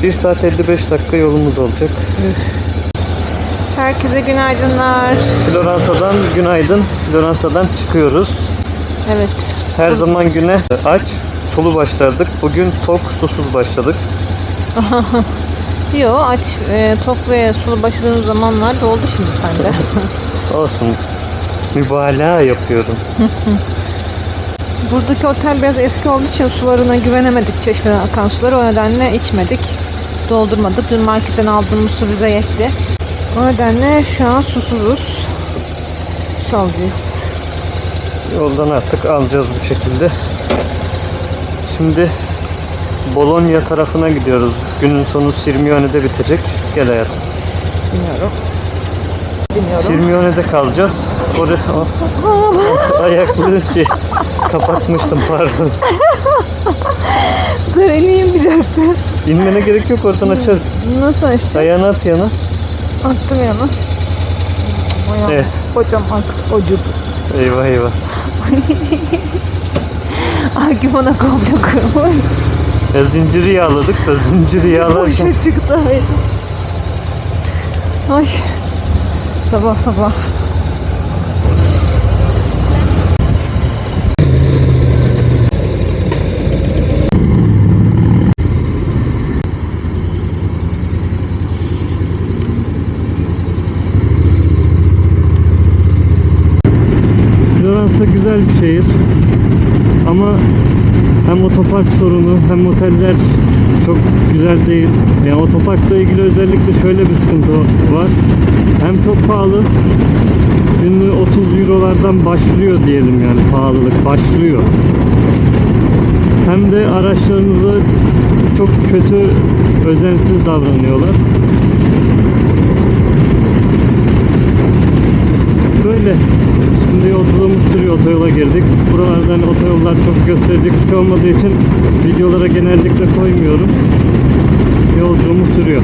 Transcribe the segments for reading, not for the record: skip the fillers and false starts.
1 saat 55 dakika yolumuz olacak. Herkese günaydınlar. Floransa'dan günaydın. Floransa'dan çıkıyoruz. Evet. Her zaman güne aç, sulu başlardık. Bugün tok, susuz başladık. Yo, aç, tok ve sulu başladığın zamanlar da oldu şimdi sende. Olsun. Mübalağa yapıyorum. Buradaki otel biraz eski olduğu için sularına güvenemedik, çeşmeden akan suları. O nedenle içmedik. Doldurmadık. Dün marketten aldığımız su bize yetti. O nedenle şu an susuzuz. Su alacağız. Yoldan artık alacağız bu şekilde. Şimdi Bologna tarafına gidiyoruz. Günün sonu Sirmione'de bitecek. Gel hayatım. Bilmiyorum. Sirmione'de kalacağız. Oraya ayaklı kapatmıştım, pardon. Dur ineyim bir dakika. İnmene gerek yok, oradan açarız. Nasıl açacağız? Ayağını at yana. Attım yana. Evet. Hocam acıdı. Eyvah eyvah. Akif ona komplo kurmuş. Ya zinciri yağladık da zinciri yağlarken. Boşa çıktı. Ay. Sabah sabah. Floransa güzel bir şehir. Ama hem otopark sorunu hem oteller çok güzel değil. Yani otoparkla ilgili özellikle şöyle bir sıkıntı var. Hem çok pahalı, günlüğü 30 eurolardan başlıyor diyelim, yani pahalılık başlıyor. Hem de araçlarınıza çok kötü, özensiz davranıyorlar. Böyle. Şimdi yolculuğumuz sürüyor, otoyola girdik. Buralardan otoyollar çok gösterecek bir şey olmadığı için videolara genellikle koymuyorum. Yolculuğumuz sürüyor.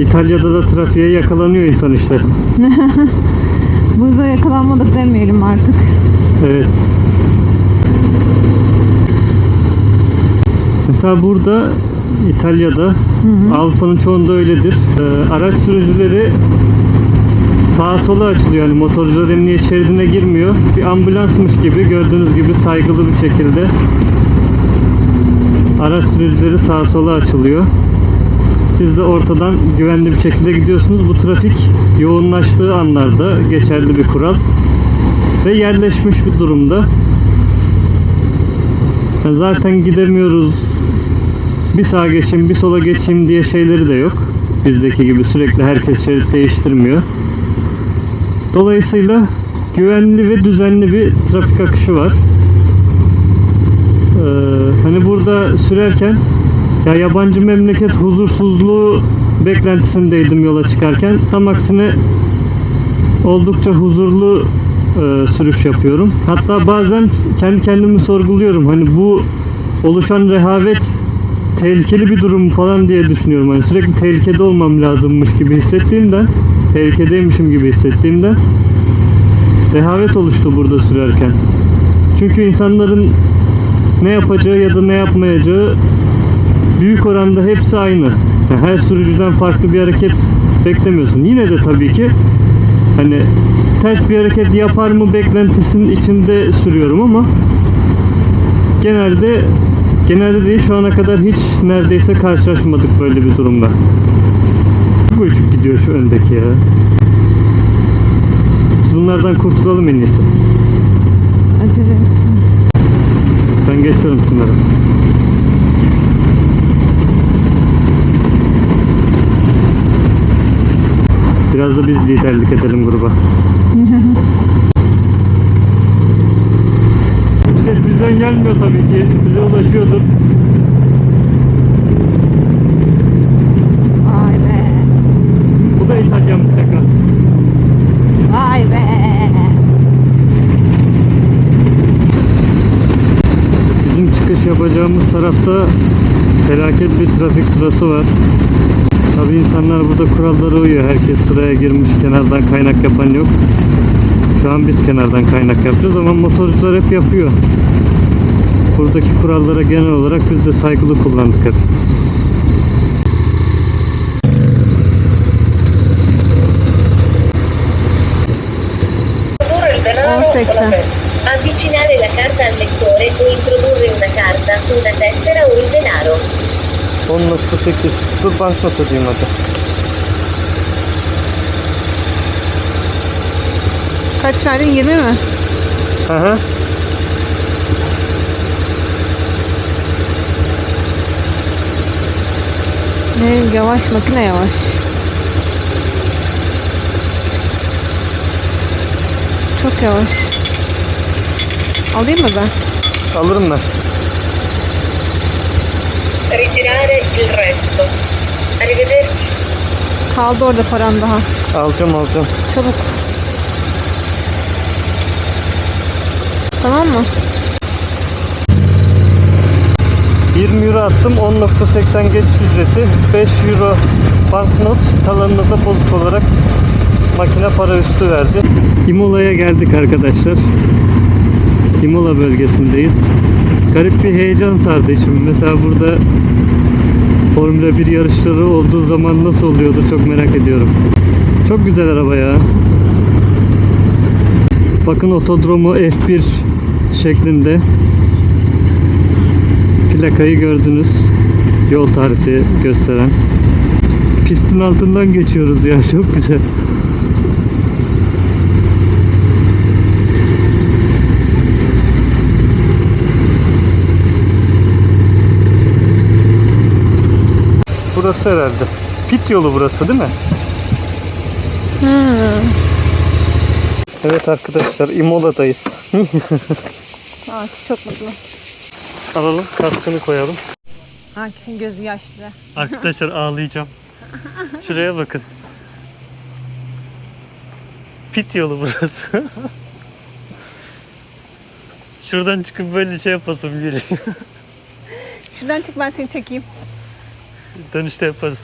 İtalya'da da trafiğe yakalanıyor insan işte. Burada yakalanmadık demeyelim artık. Evet. Mesela burada İtalya'da, Avrupa'nın çoğunda öyledir. Araç sürücüleri sağa sola açılıyor. Yani motorcular emniyet şeridine girmiyor. Bir ambulansmış gibi, gördüğünüz gibi saygılı bir şekilde araç sürücüleri sağa sola açılıyor. Siz de ortadan güvenli bir şekilde gidiyorsunuz. Bu trafik yoğunlaştığı anlarda geçerli bir kural ve yerleşmiş bir durumda. Yani zaten gidemiyoruz, bir sağa geçeyim bir sola geçeyim diye şeyleri de yok. Bizdeki gibi sürekli herkes şerit değiştirmiyor. Dolayısıyla güvenli ve düzenli bir trafik akışı var. Hani burada sürerken ya yabancı memleket huzursuzluğu beklentisindeydim yola çıkarken. Tam aksine oldukça huzurlu sürüş yapıyorum. Hatta bazen kendi kendimi sorguluyorum. Hani bu oluşan rehavet tehlikeli bir durum falan diye düşünüyorum. Hani sürekli tehlikede olmam lazımmış gibi hissettiğimden, tehlikedeymişim gibi hissettiğimden rehavet oluştu burada sürerken. Çünkü insanların ne yapacağı ya da ne yapmayacağı büyük oranda hepsi aynı. Yani her sürücüden farklı bir hareket beklemiyorsun. Yine de tabii ki hani ters bir hareket yapar mı beklentisinin içinde sürüyorum ama genelde değil, şu ana kadar hiç neredeyse karşılaşmadık böyle bir durumda. Bu uçuk gidiyor şu öndeki ya. Biz bunlardan kurtulalım en iyisi. Acele etme. Ben geçiyorum şunları. Biraz da biz liderlik edelim gruba. Bu ses bizden gelmiyor tabii ki. Size ulaşıyordur. Vay be. Bu da İtalyan bir tekrar. Vay be. Bizim çıkış yapacağımız tarafta felaket bir trafik sırası var. Tabii insanlar burada kurallara uyuyor. Herkes sıraya girmiş, kenardan kaynak yapan yok. Şu an biz kenardan kaynak yapacağız ama motorcular hep yapıyor. Buradaki kurallara genel olarak biz de saygılı kullandık hep. Avvicinare la carta al lettore o introdurre una carta, una tessera o il denaro. 10.8. Dur banknot ödeyeyim hadi. Kaç verdin? 20 mi? Hı hı. Ne yavaş, makine yavaş. Çok yavaş. Alayım mı ben? Alırım ben. Ritirare il resto. Arrivederci. Kaldı orada paran daha. Alacağım. Çabuk. Tamam mı? 20 euro attım. 10.80 geçiş ücreti. 5 euro banknot. Kalanını da bozuk olarak makine para üstü verdi. Imola'ya geldik arkadaşlar. Imola bölgesindeyiz. Garip bir heyecan sardı şimdi. Mesela burada Formula 1 yarışları olduğu zaman nasıl oluyordu çok merak ediyorum. Çok güzel araba ya. Bakın otodromu F1 şeklinde. Plakayı gördünüz. Yol tarifi gösteren. Pistin altından geçiyoruz ya, çok güzel. Burası herhalde. Pit yolu burası değil mi? Evet arkadaşlar, Imola'dayız. Akif çok mutlu. Alalım, kaskını koyalım. Akif'in gözü yaşlı. Arkadaşlar ağlayacağım. Şuraya bakın. Pit yolu burası. Şuradan çıkıp böyle şey yapasım geliyor. Şuradan çık, ben seni çekeyim. Dönüşte yaparız.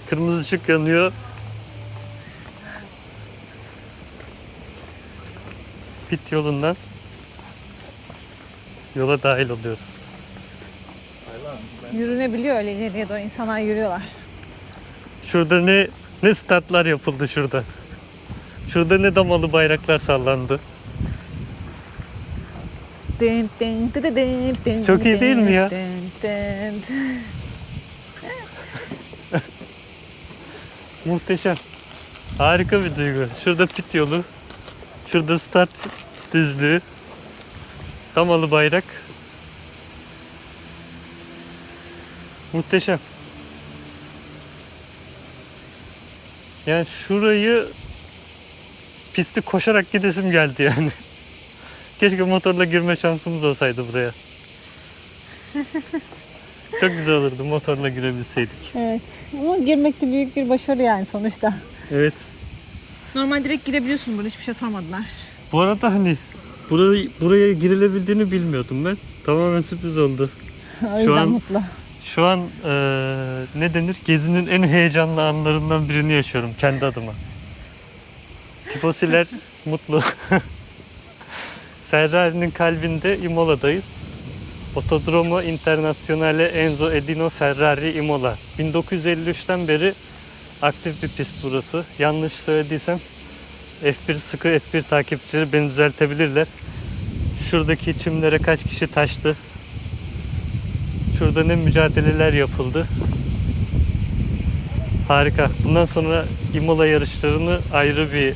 Kırmızı ışık yanıyor. Pit yolundan yola dahil oluyoruz. Yürünebiliyor öyle ileriye doğru. İnsanlar yürüyorlar. Şurada ne startlar yapıldı şurada. Şurada ne damalı bayraklar sallandı. Çok iyi değil mi ya? Muhteşem. Harika bir duygu. Şurada pit yolu. Şurada start düzlüğü. Damalı bayrak. Muhteşem. Yani şurayı pisti koşarak gidesim geldi yani. Keşke motorla girme şansımız olsaydı buraya. Çok güzel olurdu motorla girebilseydik. Evet. Ama girmek de büyük bir başarı yani sonuçta. Evet. Normal direkt girebiliyorsun, burada hiçbir şey sormadılar. Bu arada hani buraya girilebildiğini bilmiyordum ben. Tamamen sürpriz oldu. O yüzden mutlu. Şu an ne denir? Gezinin en heyecanlı anlarından birini yaşıyorum kendi adıma. Tifosiler mutlu. Ferrari'nin kalbinde Imola'dayız. Autodromo Internazionale Enzo Edino Ferrari Imola. 1953'ten beri aktif bir pist burası. Yanlış söylediysem sıkı F1 takipçileri beni düzeltebilirler. Şuradaki çimlere kaç kişi taştı. Şurada ne mücadeleler yapıldı. Harika. Bundan sonra Imola yarışlarını ayrı bir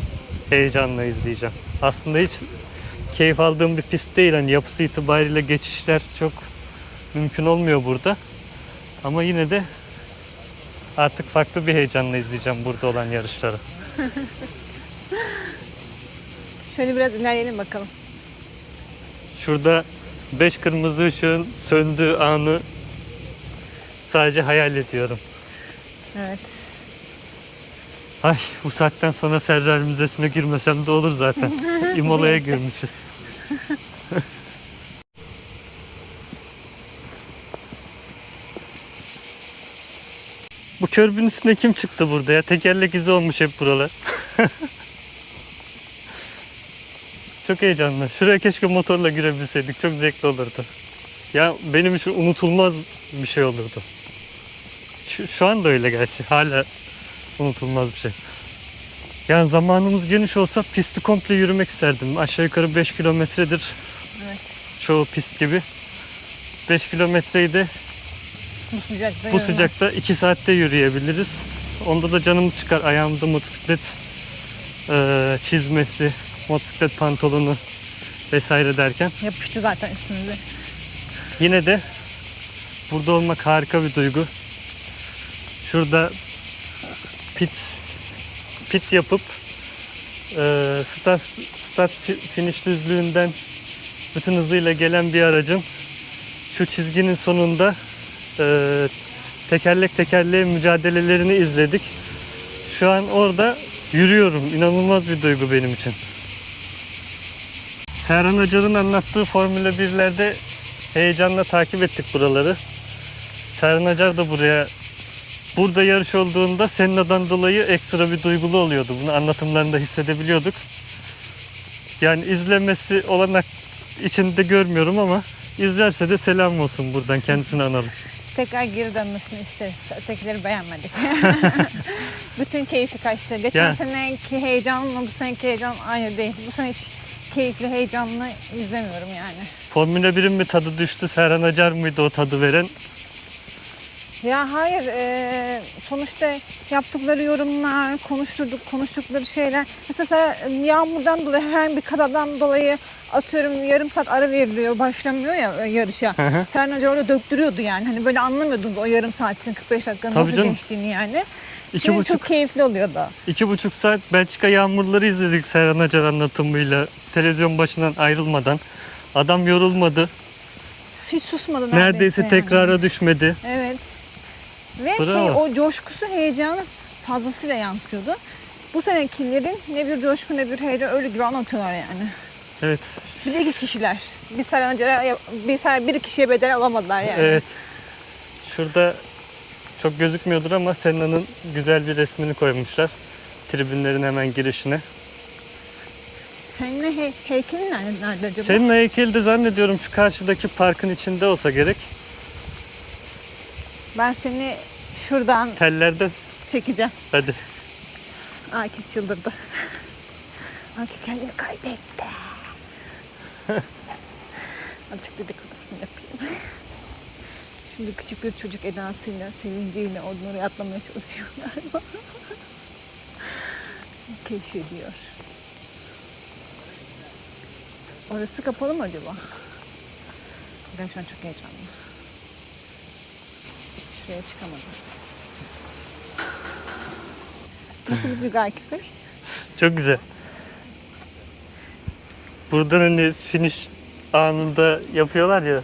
heyecanla izleyeceğim. Aslında hiç keyif aldığım bir pist değil. Hani yapısı itibariyle geçişler çok mümkün olmuyor burada. Ama yine de artık farklı bir heyecanla izleyeceğim burada olan yarışları. Şöyle biraz ilerleyelim bakalım. Şurada 5 kırmızı ışığın söndüğü anı sadece hayal ediyorum. Evet. Ay, bu saatten sonra Ferrari Müzesi'ne girmesem de olur zaten. Imola'ya girmişiz. Bu körbün üstüne kim çıktı burada ya? Tekerlek izi olmuş hep buralar. Çok heyecanlı. Şuraya keşke motorla girebilseydik. Çok zevkli olurdu. Ya benim için unutulmaz bir şey olurdu. Şu anda öyle gerçi. Hala unutulmaz bir şey. Yani zamanımız geniş olsa pisti komple yürümek isterdim. Aşağı yukarı 5 kilometredir. Evet. Çoğu pist gibi. 5 kilometreyi de bu sıcakta 2 saatte yürüyebiliriz. Onda da canımız çıkar. Ayağımda motosiklet çizmesi, motosiklet pantolonu vesaire derken. Yapıştı zaten üstümüze. Yine de burada olmak harika bir duygu. Şurada pit yapıp start finish düzlüğünden bütün hızıyla gelen bir aracın şu çizginin sonunda tekerlek tekerleğe mücadelelerini izledik. Şu an orada yürüyorum. İnanılmaz bir duygu benim için. Serhan Acar'ın anlattığı Formula 1'lerde heyecanla takip ettik buraları. Serhan Acar da burada yarış olduğunda Senna'dan dolayı ekstra bir duygulu oluyordu. Bunu anlatımlarında hissedebiliyorduk. Yani izlemesi olanak içinde görmüyorum ama izlerse de selam olsun, buradan kendisini analım. Tekrar geri dönmesini isteriz. Ötekileri beğenmedik. Bütün keyfi kaçtı. Geçen seneki heyecanla bu seneki heyecan aynı değil. Bu sene hiç keyifli, heyecanlı izlemiyorum yani. Formula 1'in mi tadı düştü? Serhan Acar mıydı o tadı veren? Ya hayır, sonuçta yaptıkları yorumlar, konuştukları şeyler. Mesela yağmurdan dolayı, herhangi bir kazadan dolayı atıyorum yarım saat ara veriliyor, başlamıyor ya yarışa. Serhan Acar orada döktürüyordu yani. Hani böyle anlamıyordunuz o yarım saatin, 45 dakikanın nasıl geçtiğini yani. Çünkü çok keyifli oluyordu. 2,5 saat Belçika yağmurları izledik Serhan Acar anlatımıyla. Televizyon başından ayrılmadan. Adam yorulmadı. Hiç susmadı neredeyse yani. tekrara düşmedi. Evet. Ve Bravo. o coşkusu, heyecanı fazlasıyla yansıyordu. Bu senekilerin ne bir coşku ne bir heyecan, öyle gibi anlatıyorlar yani. Evet. Bir de 2 kişiler. Bir kişiye bedel alamadılar yani. Evet. Şurada çok gözükmüyordur ama Senna'nın güzel bir resmini koymuşlar. Tribünlerin hemen girişine. Senna heykeli nerede acaba? Senna heykeli de zannediyorum şu karşıdaki parkın içinde olsa gerek. Ben seni şuradan Tellerden. çekeceğim. Hadi. Akif çıldırdı. Akif kendini kaybetti. Azıcık dedikodusunu yapayım. Şimdi küçük bir çocuk edasıyla, sevinciyle oraya atlamaya çalışıyor galiba. Keşfediyor. Orası kapalı mı acaba? Ben şu an çok heyecanlıyım. Şuraya çıkamadım. Nasıl bir duygu Akif Bey? Çok güzel. Buradan hani finish anında yapıyorlar ya.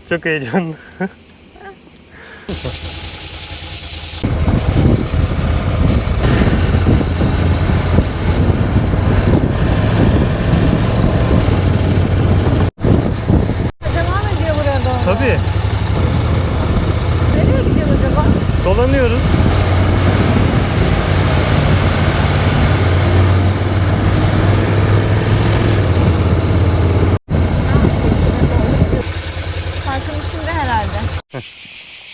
Çok heyecanlı. Devam ediyor buraya doğru. Tabii. Nereye gidiyor acaba? Dolanıyoruz. Parkın içinde herhalde.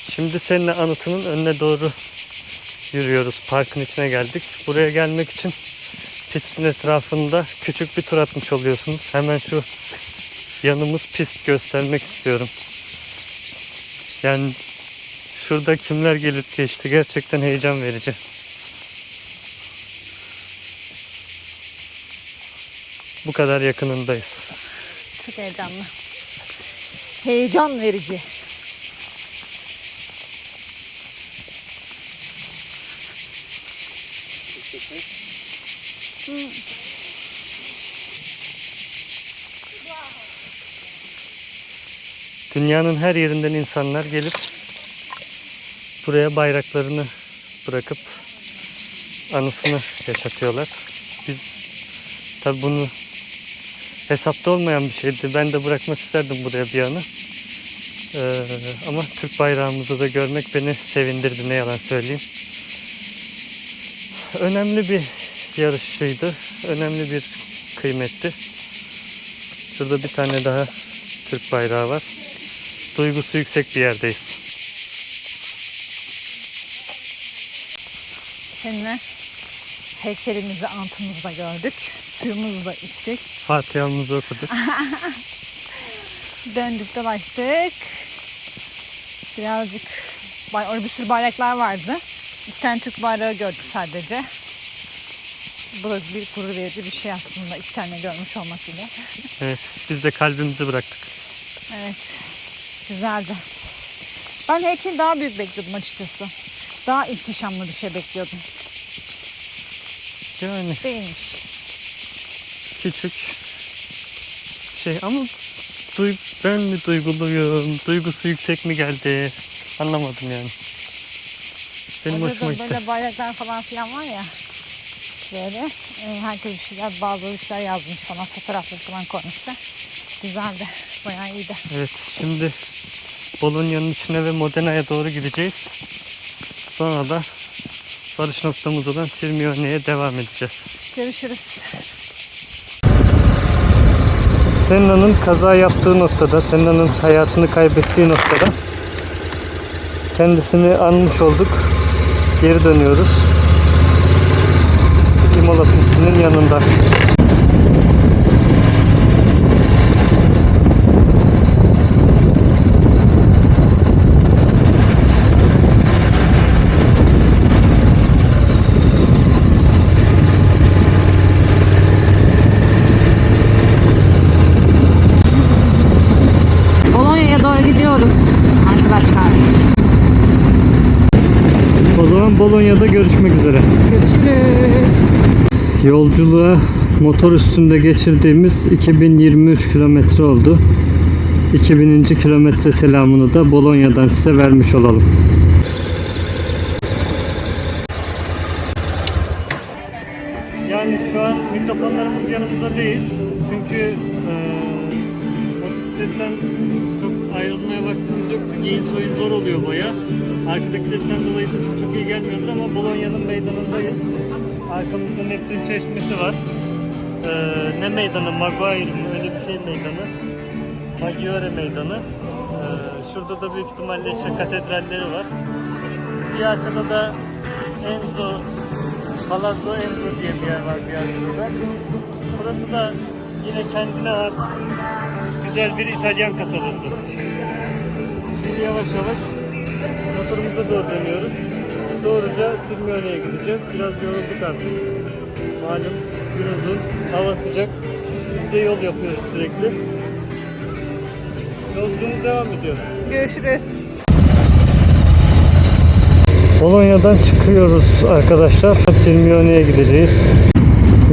Şimdi seninle anıtının önüne doğru yürüyoruz. Parkın içine geldik. Buraya gelmek için pistin etrafında küçük bir tur atmış oluyorsunuz. Hemen şu yanımız pist göstermek istiyorum. Yani şurada kimler gelip geçti, gerçekten heyecan verici. Bu kadar yakınındayız. Çok heyecanlı. Heyecan verici. Dünyanın her yerinden insanlar gelip buraya bayraklarını bırakıp anısını yaşatıyorlar. Biz tabi bunu hesapta olmayan bir şeydi. Ben de bırakmak isterdim buraya bir anı. Ama Türk bayrağımızı da görmek beni sevindirdi, ne yalan söyleyeyim. Önemli bir yarışıydı. Önemli bir kıymetti. Şurada bir tane daha Türk bayrağı var. duygusu yüksek bir yerdeyiz. Seninle heykelimizi, antımızı da gördük. Suyumuzu da içtik. Fatiha'mızı okuduk. Döndük dolaştık. Birazcık orada bir sürü bayraklar vardı. Bir tane Türk bayrağı gördük sadece. Burası bir gurur verici bir şey aslında. İki tane görmüş olmak bile. Evet, biz de kalbimizi bıraktık. Evet. Güzeldi. Ben heykeli daha büyük bekliyordum açıkçası. Daha ihtişamlı bir şey bekliyordum. Yani Değilmiş. küçük şey ama ben mi duyguluyum, duygusu yüksek mi geldi anlamadım yani. Benim Orada hoşuma da gitti. böyle bayraklar falan filan var ya. Böyle herkes bir şeyler, bazıları bir şeyler yazmış falan, fotoğrafları falan koymuşlar. Güzeldi. Bayağı iyiydi. Evet, şimdi Bolonya'nın içine ve Modena'ya doğru gideceğiz. Sonra da varış noktamız olan Sirmione'ye devam edeceğiz. Görüşürüz. Senna'nın kaza yaptığı noktada, Senna'nın hayatını kaybettiği noktada kendisini anmış olduk. Geri dönüyoruz. Imola pistinin yanında. Bolonya'ya doğru gidiyoruz arkadaşlar. O zaman Bolonya'da görüşmek üzere. Görüşürüz. Yolculuğa motor üstünde geçirdiğimiz 2023 kilometre oldu. 2000. kilometre selamını da Bolonya'dan size vermiş olalım. Yani şu an mikrofonlarımız yanımızda değil. Çünkü motosikletten çok ayrılmaya vaktimiz yoktu. Giyin soyun zor oluyor baya. Arkadaki sesten dolayı sesim çok iyi gelmiyordur ama Bolonya'nın meydanındayız. Arkamızda Neptün Çeşmesi var. Ne meydanı? Maguire mi? Öyle bir şey meydanı. Maggiore meydanı. Şurada da büyük ihtimalle işte katedralleri var. Bir arkada da Enzo, Palazzo Enzo diye bir yer var bir arkada. Burası da yine kendine has güzel bir İtalyan kasabası. Şimdi yavaş yavaş motorumuza doğru dönüyoruz. Doğruca Sirmione'ye gideceğiz. Biraz yorulduk artık. Malum gün uzun, hava sıcak. Biz de yol yapıyoruz sürekli. Yolculuğumuz devam ediyor. Görüşürüz. Bolonya'dan çıkıyoruz arkadaşlar. Sirmione'ye gideceğiz.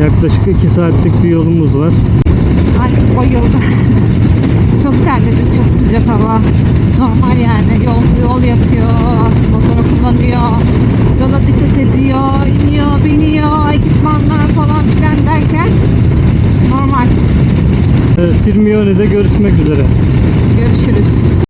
Yaklaşık 2 saatlik bir yolumuz var. Artık bayıldı. Çok terledik, çok sıcak hava. Normal yani yol yapıyor, motoru kullanıyor, yola dikkat ediyor, iniyor, biniyor, ekipmanlar falan filan derken normal. Sirmione'de görüşmek üzere. Görüşürüz.